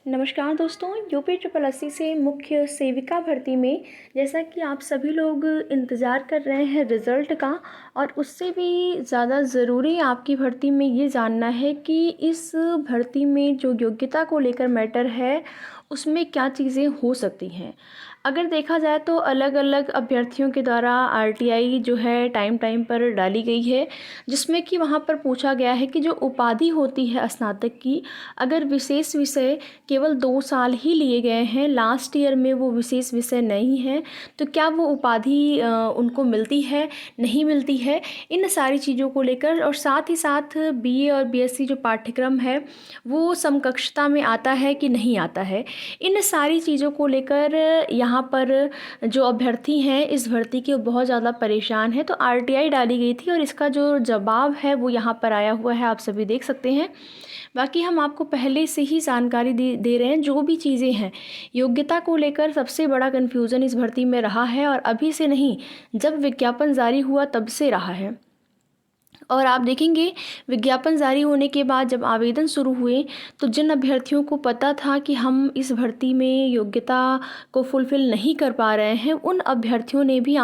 नमस्कार दोस्तों, UP triple SC से मुख्य सेविका भर्ती में जैसा कि आप सभी लोग इंतज़ार कर रहे हैं रिज़ल्ट का, और उससे भी ज़्यादा ज़रूरी आपकी भर्ती में ये जानना है कि इस भर्ती में जो योग्यता को लेकर मैटर है उसमें क्या चीज़ें हो सकती हैं। अगर देखा जाए तो अलग अलग अभ्यर्थियों के द्वारा आरटीआई जो है टाइम टाइम पर डाली गई है, जिसमें कि वहाँ पर पूछा गया है कि जो उपाधि होती है स्नातक की, अगर विशेष विषय केवल 2 साल ही लिए गए हैं, लास्ट ईयर में वो विशेष विषय नहीं है, तो क्या वो उपाधि उनको मिलती है, नहीं मिलती है। इन सारी चीज़ों को लेकर, और साथ ही साथ बीए और बीएससी जो पाठ्यक्रम है वो समकक्षता में आता है कि नहीं आता है। इन सारी चीज़ों को लेकर यहाँ पर जो अभ्यर्थी हैं इस भर्ती के बहुत ज़्यादा परेशान हैं, तो आरटीआई डाली गई थी और इसका जो जवाब है वो यहाँ पर आया हुआ है, आप सभी देख सकते हैं। बाकी हम आपको पहले से ही जानकारी दे रहे हैं। जो भी चीज़ें हैं योग्यता को लेकर, सबसे बड़ा कन्फ्यूज़न इस भर्ती में रहा है, और अभी से नहीं, जब विज्ञापन जारी हुआ तब से रहा है। और आप देखेंगे विज्ञापन जारी होने के बाद जब आवेदन शुरू हुए, तो जिन अभ्यर्थियों को पता था कि हम इस भर्ती में योग्यता को फुलफ़िल नहीं कर पा रहे हैं, उन अभ्यर्थियों ने भी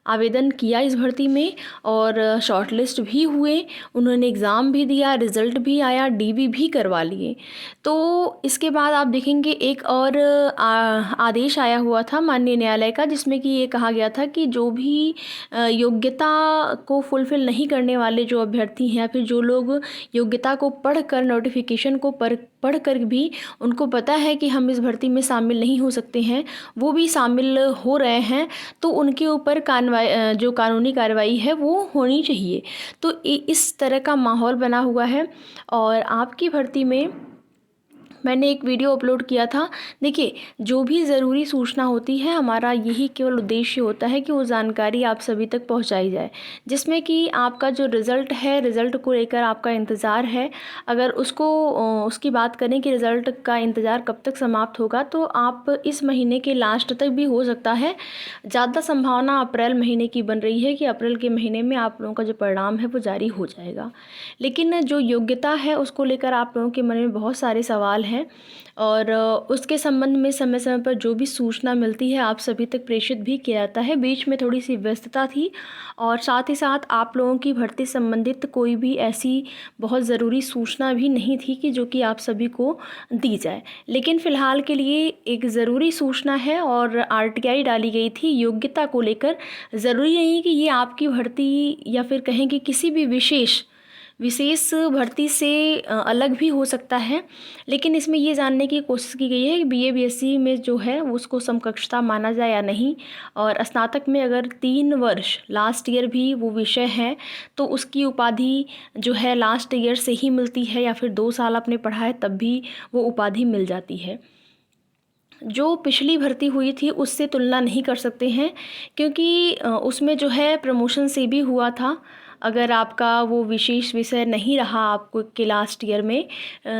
आवेदन किया इस भर्ती में, और शॉर्टलिस्ट भी हुए, उन्होंने एग्ज़ाम भी दिया, रिज़ल्ट भी आया, डीबी भी करवा लिए। तो इसके बाद आप देखेंगे एक और आदेश आया हुआ था माननीय न्यायालय का, जिसमें कि ये कहा गया था कि जो भी योग्यता को फुलफ़िल नहीं करने वाले जो अभ्यर्थी हैं, या फिर जो लोग योग्यता को पढ़कर, नोटिफिकेशन को पढ़ कर भी उनको पता है कि हम इस भर्ती में शामिल नहीं हो सकते हैं, वो भी शामिल हो रहे हैं, तो उनके ऊपर जो कानूनी कार्रवाई है वो होनी चाहिए। तो इस तरह का माहौल बना हुआ है। और आपकी भर्ती में मैंने एक वीडियो अपलोड किया था। देखिए, जो भी ज़रूरी सूचना होती है, हमारा यही केवल उद्देश्य होता है कि वो जानकारी आप सभी तक पहुंचाई जाए, जिसमें कि आपका जो रिज़ल्ट है, रिज़ल्ट को लेकर आपका इंतज़ार है। अगर उसकी बात करें कि रिज़ल्ट का इंतज़ार कब तक समाप्त होगा, तो आप इस महीने के लास्ट तक भी हो सकता है। ज़्यादा संभावना अप्रैल महीने की बन रही है कि अप्रैल के महीने में आप लोगों का जो परिणाम है वो जारी हो जाएगा। लेकिन जो योग्यता है उसको लेकर आप लोगों के मन में बहुत सारे सवाल हैं, और उसके संबंध में समय समय पर जो भी सूचना मिलती है आप सभी तक प्रेषित भी किया जाता है। बीच में थोड़ी सी व्यस्तता थी, और साथ ही साथ आप लोगों की भर्ती संबंधित कोई भी ऐसी बहुत ज़रूरी सूचना भी नहीं थी कि जो कि आप सभी को दी जाए। लेकिन फ़िलहाल के लिए एक ज़रूरी सूचना है, और आरटीआई डाली गई थी योग्यता को लेकर। ज़रूरी नहीं कि ये आपकी भर्ती, या फिर कहें कि किसी भी विशेष भर्ती से अलग भी हो सकता है, लेकिन इसमें ये जानने की कोशिश की गई है कि बीए बीएससी में जो है उसको समकक्षता माना जाए या नहीं, और स्नातक में अगर 3 वर्ष लास्ट ईयर भी वो विषय है, तो उसकी उपाधि जो है लास्ट ईयर से ही मिलती है, या फिर 2 साल आपने पढ़ा है तब भी वो उपाधि मिल जाती है। जो पिछली भर्ती हुई थी उससे तुलना नहीं कर सकते हैं, क्योंकि उसमें जो है प्रमोशन से भी हुआ था। अगर आपका वो विशेष विषय नहीं रहा आपको के लास्ट ईयर में,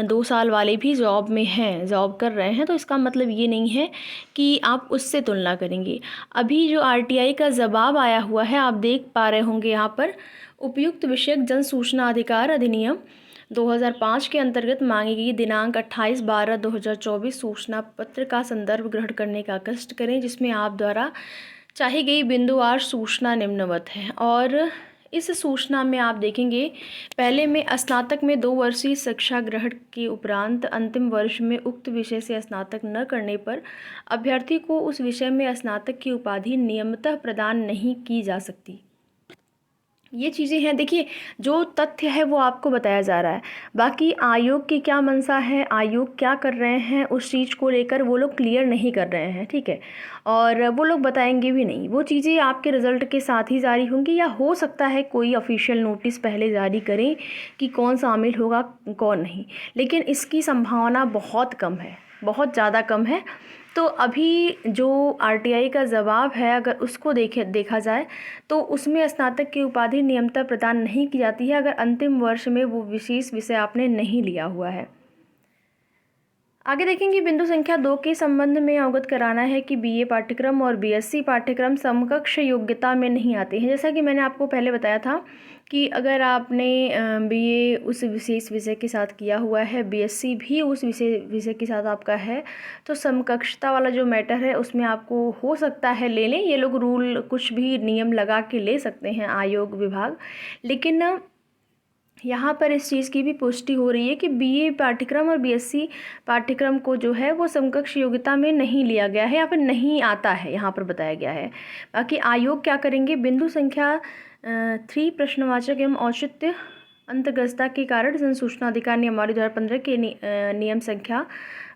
2 साल वाले भी जॉब में हैं, जॉब कर रहे हैं, तो इसका मतलब ये नहीं है कि आप उससे तुलना करेंगे। अभी जो आरटीआई का जवाब आया हुआ है, आप देख पा रहे होंगे यहाँ पर, उपयुक्त विषयक जन सूचना अधिकार अधिनियम 2005 के अंतर्गत मांगी गई दिनांक 28/12/2024 सूचना पत्र का संदर्भ ग्रहण करने का कष्ट करें, जिसमें आप द्वारा चाही गई बिंदुवार सूचना निम्नवत है। और इस सूचना में आप देखेंगे, पहले में स्नातक में 2 वर्षीय शिक्षा ग्रहण के उपरांत अंतिम वर्ष में उक्त विषय से स्नातक न करने पर अभ्यर्थी को उस विषय में स्नातक की उपाधि नियमतः प्रदान नहीं की जा सकती। ये चीज़ें हैं। देखिए, जो तथ्य है वो आपको बताया जा रहा है। बाकी आयोग की क्या मंशा है, आयोग क्या कर रहे हैं, उस चीज़ को लेकर वो लोग क्लियर नहीं कर रहे हैं, ठीक है। और वो लोग बताएंगे भी नहीं। वो चीज़ें आपके रिज़ल्ट के साथ ही जारी होंगी, या हो सकता है कोई ऑफिशियल नोटिस पहले जारी करें कि कौन शामिल होगा कौन नहीं, लेकिन इसकी संभावना बहुत कम है, बहुत ज़्यादा कम है। तो अभी जो आरटीआई का जवाब है, अगर उसको देखा जाए, तो उसमें स्नातक की उपाधि नियमतः प्रदान नहीं की जाती है अगर अंतिम वर्ष में वो विशेष विषय आपने नहीं लिया हुआ है। आगे देखेंगे बिंदु संख्या 2 के संबंध में अवगत कराना है कि बीए पाठ्यक्रम और बीएससी पाठ्यक्रम समकक्ष योग्यता में नहीं आते हैं। जैसा कि मैंने आपको पहले बताया था कि अगर आपने बीए उस विशेष विषय के साथ किया हुआ है, बीएससी भी उस विषय के साथ आपका है, तो समकक्षता वाला जो मैटर है उसमें आपको हो सकता है ले लें। ये लोग रूल कुछ भी नियम लगा के ले सकते हैं आयोग विभाग, लेकिन यहाँ पर इस चीज़ की भी पुष्टि हो रही है कि बीए पाठ्यक्रम और बीएससी पाठ्यक्रम को जो है वो समकक्ष योग्यता में नहीं लिया गया है या फिर नहीं आता है, यहाँ पर बताया गया है। बाकी आयोग क्या करेंगे, बिंदु संख्या 3 प्रश्नवाचक एवं औचित्य अंतर्गतता के कारण जनसूचना अधिकार नियमावली 2015 के नियम संख्या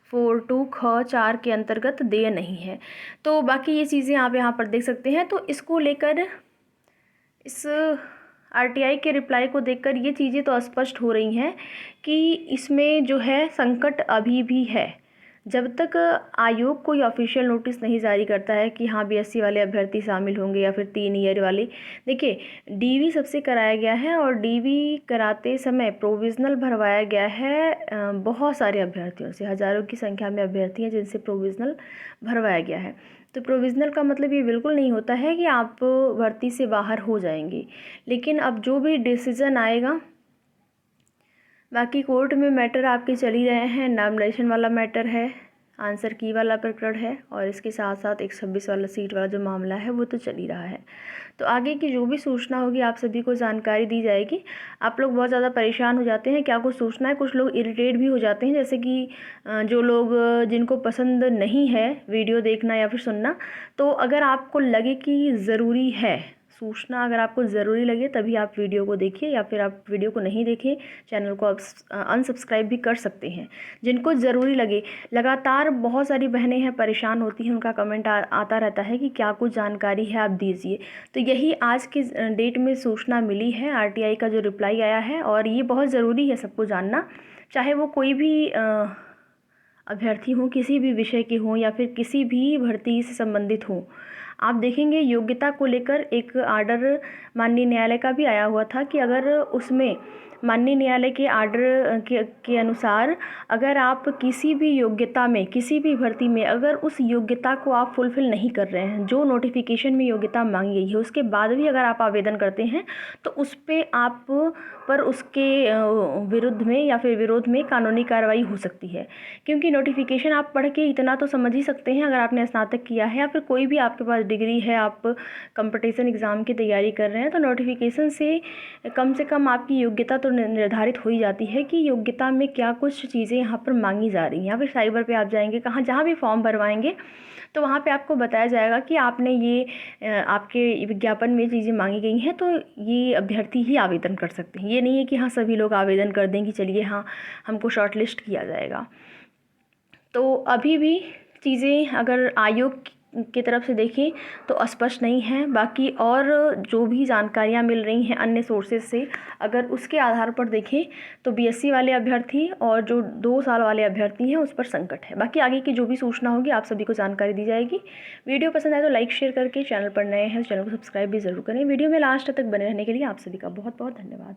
42 ख 4 के अंतर्गत देय नहीं है। तो बाकी ये चीज़ें आप यहाँ पर देख सकते हैं। तो इसको लेकर इस आरटीआई के रिप्लाई को देखकर ये चीज़ें तो स्पष्ट हो रही हैं कि इसमें जो है संकट अभी भी है। जब तक आयोग कोई ऑफिशियल नोटिस नहीं जारी करता है कि हाँ बीएससी वाले अभ्यर्थी शामिल होंगे या फिर 3 ईयर वाले, देखिए डीवी सबसे कराया गया है और डीवी कराते समय प्रोविज़नल भरवाया गया है बहुत सारे अभ्यर्थियों से, हज़ारों की संख्या में अभ्यर्थी हैं जिनसे प्रोविज़नल भरवाया गया है। तो प्रोविज़नल का मतलब ये बिल्कुल नहीं होता है कि आप भर्ती से बाहर हो जाएंगे, लेकिन अब जो भी डिसीज़न आएगा, बाकी कोर्ट में मैटर आपके चल ही रहे हैं। नॉमिनेशन वाला मैटर है, आंसर की वाला प्रकरण है और इसके साथ साथ 126 वाला सीट वाला जो मामला है वो तो चल ही रहा है। तो आगे की जो भी सूचना होगी आप सभी को जानकारी दी जाएगी। आप लोग बहुत ज़्यादा परेशान हो जाते हैं, क्या कुछ सूचना है, कुछ लोग इरिटेट भी हो जाते हैं, जैसे कि जो लोग जिनको पसंद नहीं है वीडियो देखना या फिर सुनना, तो अगर आपको लगे कि ज़रूरी है सूचना, अगर आपको ज़रूरी लगे तभी आप वीडियो को देखिए, या फिर आप वीडियो को नहीं देखें, चैनल को आप अनसब्सक्राइब भी कर सकते हैं। जिनको ज़रूरी लगे, लगातार बहुत सारी बहनें हैं परेशान होती हैं, उनका कमेंट आता रहता है कि क्या कुछ जानकारी है आप दीजिए। तो यही आज की डेट में सूचना मिली है, आरटीआई का जो रिप्लाई आया है, और ये बहुत ज़रूरी है सबको जानना, चाहे वो कोई भी अभ्यर्थी हों, किसी भी विषय के हों या फिर किसी भी भर्ती से संबंधित हों। आप देखेंगे योग्यता को लेकर एक आर्डर माननीय न्यायालय का भी आया हुआ था कि अगर उसमें माननीय न्यायालय के आर्डर के अनुसार अगर आप किसी भी योग्यता में, किसी भी भर्ती में अगर उस योग्यता को आप फुलफ़िल नहीं कर रहे हैं, जो नोटिफिकेशन में योग्यता मांगी गई है, उसके बाद भी अगर आप आवेदन करते हैं तो उस पर आप पर उसके विरुद्ध में या फिर विरोध में कानूनी कार्रवाई हो सकती है। क्योंकि नोटिफिकेशन आप पढ़ के इतना तो समझ ही सकते हैं, अगर आपने स्नातक किया है या फिर कोई भी आपके पास डिग्री है, आप कंपटीशन एग्ज़ाम की तैयारी कर रहे हैं, तो नोटिफिकेशन से कम आपकी योग्यता तो निर्धारित हो ही जाती है कि योग्यता में क्या कुछ चीज़ें यहाँ पर मांगी जा रही हैं। या फिर साइबर पे आप जाएंगे, कहाँ जहाँ भी फॉर्म भरवाएंगे तो वहाँ पे आपको बताया जाएगा कि आपने ये आपके विज्ञापन में चीज़ें मांगी गई हैं, तो ये अभ्यर्थी ही आवेदन कर सकते हैं। ये नहीं है कि हाँ सभी लोग आवेदन कर दें कि चलिए हाँ हमको शॉर्टलिस्ट किया जाएगा। तो अभी भी चीज़ें अगर आयोग की तरफ से देखें तो स्पष्ट नहीं है। बाकी और जो भी जानकारियाँ मिल रही हैं अन्य सोर्सेज से, अगर उसके आधार पर देखें तो बीएससी वाले अभ्यर्थी और जो 2 साल वाले अभ्यर्थी हैं उस पर संकट है। बाकी आगे की जो भी सूचना होगी आप सभी को जानकारी दी जाएगी। वीडियो पसंद आए तो लाइक शेयर करके, चैनल पर नए हैं तो चैनल को सब्सक्राइब भी ज़रूर करें। वीडियो में लास्ट तक बने रहने के लिए आप सभी का बहुत बहुत धन्यवाद।